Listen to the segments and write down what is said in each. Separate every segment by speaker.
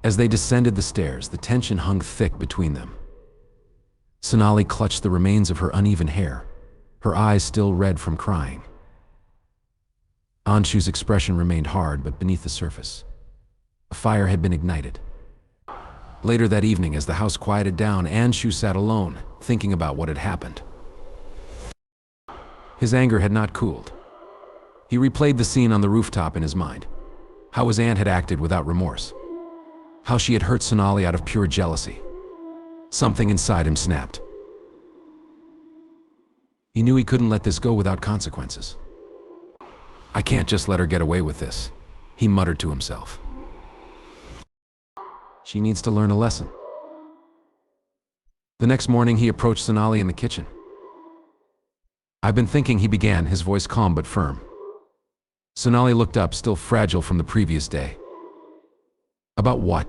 Speaker 1: As they descended the stairs, the tension hung thick between them. Sonali clutched the remains of her uneven hair, her eyes still red from crying. Anshu's expression remained hard, but beneath the surface, a fire had been ignited. Later that evening, as the house quieted down, Anshu sat alone, thinking about what had happened. His anger had not cooled. He replayed the scene on the rooftop in his mind. How his aunt had acted without remorse. How she had hurt Sonali out of pure jealousy. Something inside him snapped. He knew he couldn't let this go without consequences. I can't just let her get away with this, he muttered to himself. She needs to learn a lesson. The next morning, he approached Sonali in the kitchen. I've been thinking, he began, his voice calm but firm. Sonali looked up, still fragile from the previous day. About what?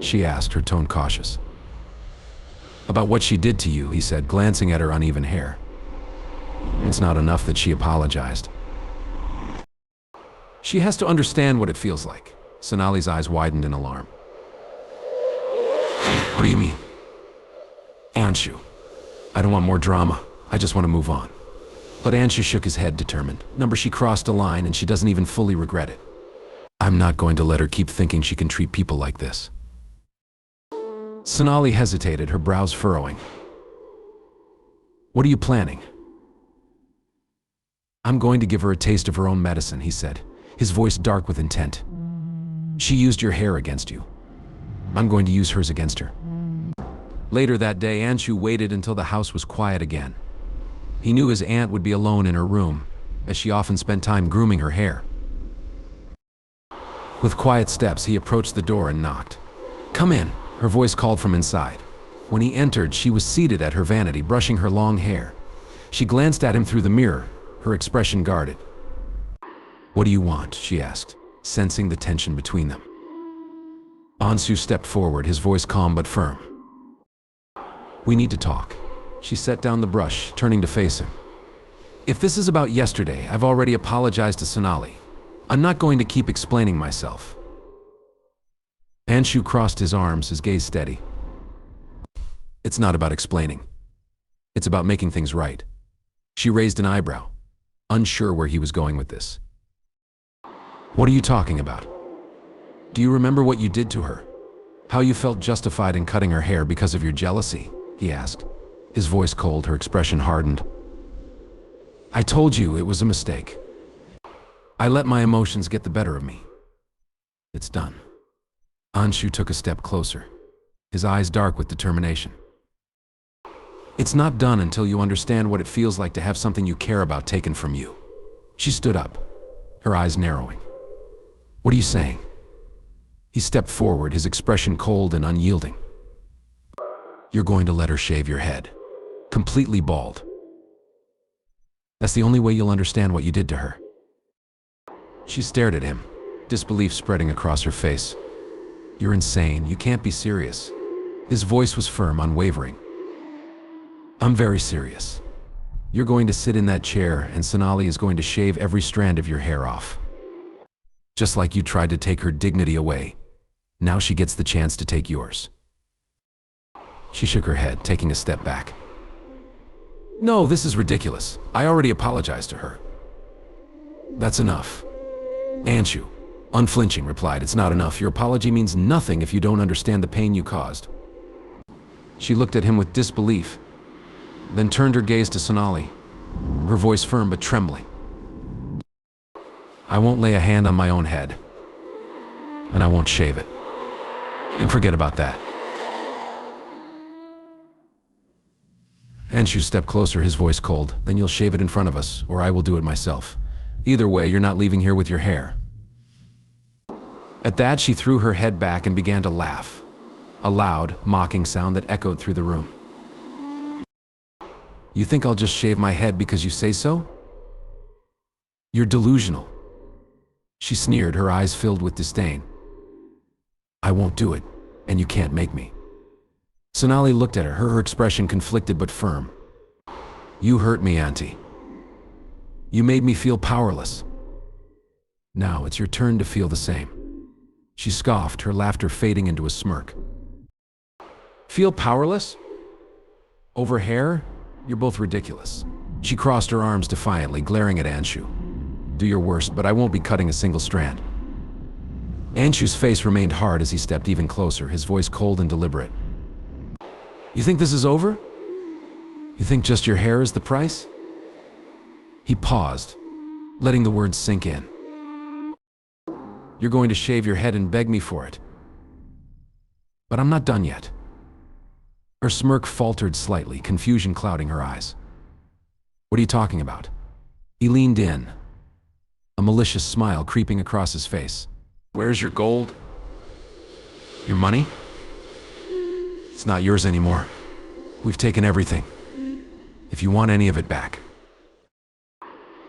Speaker 1: She asked, her tone cautious. About what she did to you, he said, glancing at her uneven hair. It's not enough that she apologized. She has to understand what it feels like. Sonali's eyes widened in alarm. What do you mean? Anshu, I don't want more drama. I just want to move on. But Anshu shook his head, determined. She crossed a line and she doesn't even fully regret it. I'm not going to let her keep thinking she can treat people like this. Sonali hesitated, her brows furrowing. What are you planning? I'm going to give her a taste of her own medicine, he said, his voice dark with intent. She used your hair against you. I'm going to use hers against her. Later that day, Anshu waited until the house was quiet again. He knew his aunt would be alone in her room, as she often spent time grooming her hair. With quiet steps, he approached the door and knocked. Come in, her voice called from inside. When he entered, she was seated at her vanity, brushing her long hair. She glanced at him through the mirror, her expression guarded. What do you want? She asked, sensing the tension between them. Anshu stepped forward, his voice calm but firm. We need to talk. She set down the brush, turning to face him. If this is about yesterday, I've already apologized to Sonali. I'm not going to keep explaining myself. Anshu crossed his arms, his gaze steady. It's not about explaining. It's about making things right. She raised an eyebrow, unsure where he was going with this. What are you talking about? Do you remember what you did to her? How you felt justified in cutting her hair because of your jealousy? He asked, his voice cold, her expression hardened. I told you it was a mistake. I let my emotions get the better of me. It's done. Anshu took a step closer, his eyes dark with determination. It's not done until you understand what it feels like to have something you care about taken from you. She stood up, her eyes narrowing. What are you saying? He stepped forward, his expression cold and unyielding. You're going to let her shave your head, completely bald. That's the only way you'll understand what you did to her. She stared at him, disbelief spreading across her face. You're insane. You can't be serious. His voice was firm, unwavering. I'm very serious. You're going to sit in that chair and Sonali is going to shave every strand of your hair off. Just like you tried to take her dignity away, now she gets the chance to take yours. She shook her head, taking a step back. No, this is ridiculous. I already apologized to her. That's enough. Anshu, unflinching, replied, it's not enough. Your apology means nothing if you don't understand the pain you caused. She looked at him with disbelief, then turned her gaze to Sonali, her voice firm but trembling. I won't lay a hand on my own head, and I won't shave it. And forget about that. Anshu stepped closer, his voice cold. Then you'll shave it in front of us, or I will do it myself. Either way, you're not leaving here with your hair. At that, she threw her head back and began to laugh, a loud, mocking sound that echoed through the room. You think I'll just shave my head because you say so? You're delusional. She sneered, her eyes filled with disdain. I won't do it, and you can't make me. Sonali looked at her, her expression conflicted but firm. You hurt me, Auntie. You made me feel powerless. Now it's your turn to feel the same. She scoffed, her laughter fading into a smirk. Feel powerless? Over hair? You're both ridiculous. She crossed her arms defiantly, glaring at Anshu. Do your worst, but I won't be cutting a single strand. Anshu's face remained hard as he stepped even closer, his voice cold and deliberate. You think this is over? You think just your hair is the price? He paused, letting the words sink in. You're going to shave your head and beg me for it. But I'm not done yet. Her smirk faltered slightly, confusion clouding her eyes. What are you talking about? He leaned in, a malicious smile creeping across his face. Where's your gold? Your money? It's not yours anymore. We've taken everything. If you want any of it back.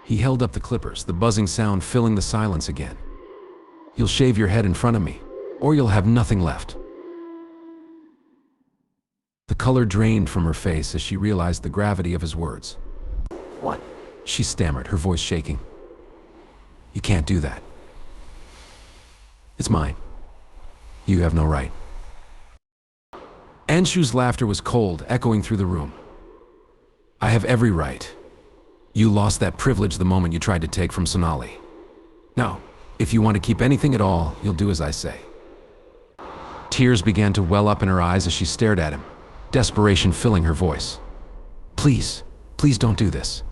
Speaker 1: He held up the clippers, the buzzing sound filling the silence again. You'll shave your head in front of me, or you'll have nothing left. The color drained from her face as she realized the gravity of his words. What? She stammered, her voice shaking. You can't do that. It's mine. You have no right. Anshu's laughter was cold, echoing through the room. I have every right. You lost that privilege the moment you tried to take from Sonali. Now, if you want to keep anything at all, you'll do as I say. Tears began to well up in her eyes as she stared at him, desperation filling her voice. Please, please don't do this.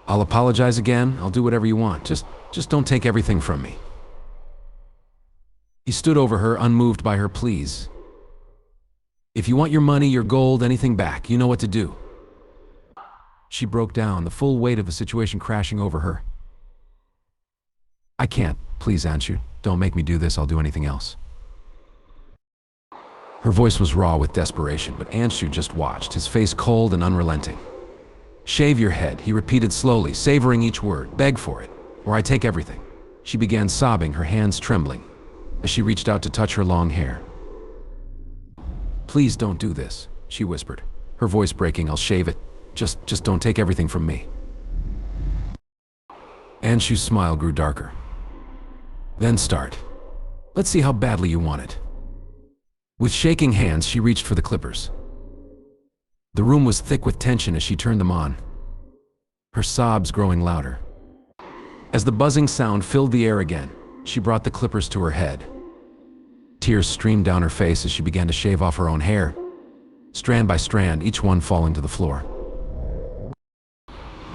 Speaker 1: I'll apologize again, I'll do whatever you want, just don't take everything from me. He stood over her, unmoved by her pleas. If you want your money, your gold, anything back, you know what to do. She broke down, the full weight of the situation crashing over her. I can't. Please, Anshu. Don't make me do this. I'll do anything else. Her voice was raw with desperation, but Anshu just watched, his face cold and unrelenting. Shave your head, he repeated slowly, savoring each word. Beg for it, or I take everything. She began sobbing, her hands trembling, as she reached out to touch her long hair. Please don't do this, she whispered, her voice breaking. I'll shave it. Just don't take everything from me. Anshu's smile grew darker. Then start. Let's see how badly you want it. With shaking hands, she reached for the clippers. The room was thick with tension as she turned them on, her sobs growing louder. As the buzzing sound filled the air again, she brought the clippers to her head. Tears streamed down her face as she began to shave off her own hair, strand by strand, each one falling to the floor.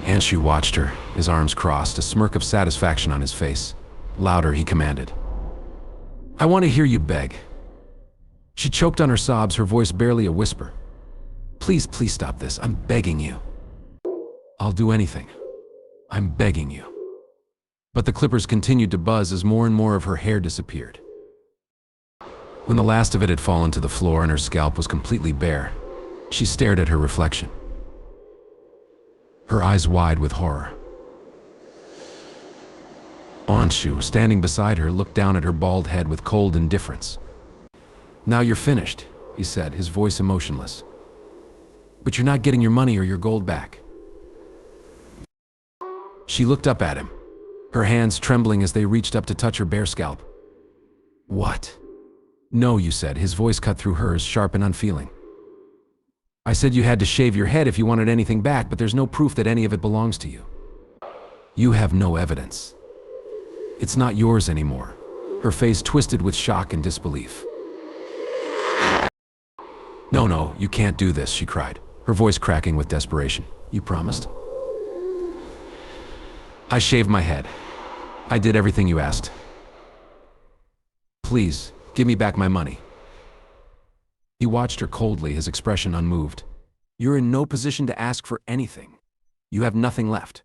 Speaker 1: Anshu watched her, his arms crossed, a smirk of satisfaction on his face. Louder, he commanded. I want to hear you beg. She choked on her sobs, her voice barely a whisper. Please, please stop this. I'm begging you. I'll do anything. I'm begging you. But the clippers continued to buzz as more and more of her hair disappeared. When the last of it had fallen to the floor and her scalp was completely bare, she stared at her reflection, her eyes wide with horror. Anshu, standing beside her, looked down at her bald head with cold indifference. Now you're finished, he said, his voice emotionless. But you're not getting your money or your gold back. She looked up at him, her hands trembling as they reached up to touch her bare scalp. What? No, you said, his voice cut through hers, sharp and unfeeling. I said you had to shave your head if you wanted anything back, but there's no proof that any of it belongs to you. You have no evidence. It's not yours anymore. Her face twisted with shock and disbelief. No, you can't do this, she cried, her voice cracking with desperation. You promised? I shaved my head. I did everything you asked. Please, give me back my money. He watched her coldly, his expression unmoved. You're in no position to ask for anything. You have nothing left.